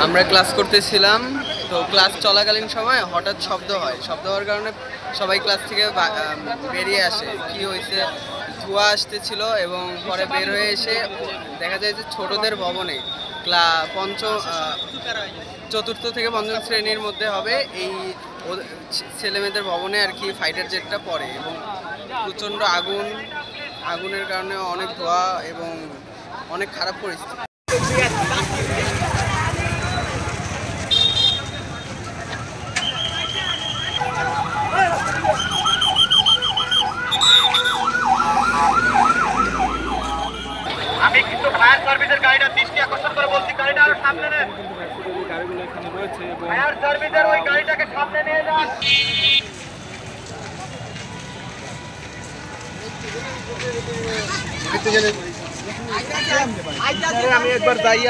আমরা ক্লাস করতেছিলাম, তো ক্লাস চলাকালীন সময় হঠাৎ শব্দ হয়। শব্দ হওয়ার কারণে সবাই ক্লাস থেকে বেরিয়ে আসে। কি হয়েছে, ধোঁয়া আসতেছিল এবং পরে বের হয়ে এসে দেখা যায় যে ছোটদের ভবনে চতুর্থ থেকে পঞ্চম শ্রেণীর মধ্যে হবে এই ছেলেমেয়েদের ভবনে আর কি ফাইটার জেটটা পড়ে এবং প্রচণ্ড আগুনের কারণে অনেক ধোঁয়া এবং অনেক খারাপ পরিস্থিতি। আমি কিন্তু ফায়ার সার্ভিসের গাড়িটা দৃষ্টি আকর্ষণ করে বলছি, গাড়িটা আরো সামনে নেন। গাড়িগুলো এখানে রয়েছে এবং ফায়ার সার্ভিসের ওই গাড়িটাকে সামনে নিয়ে যান। আমি একবার যাই।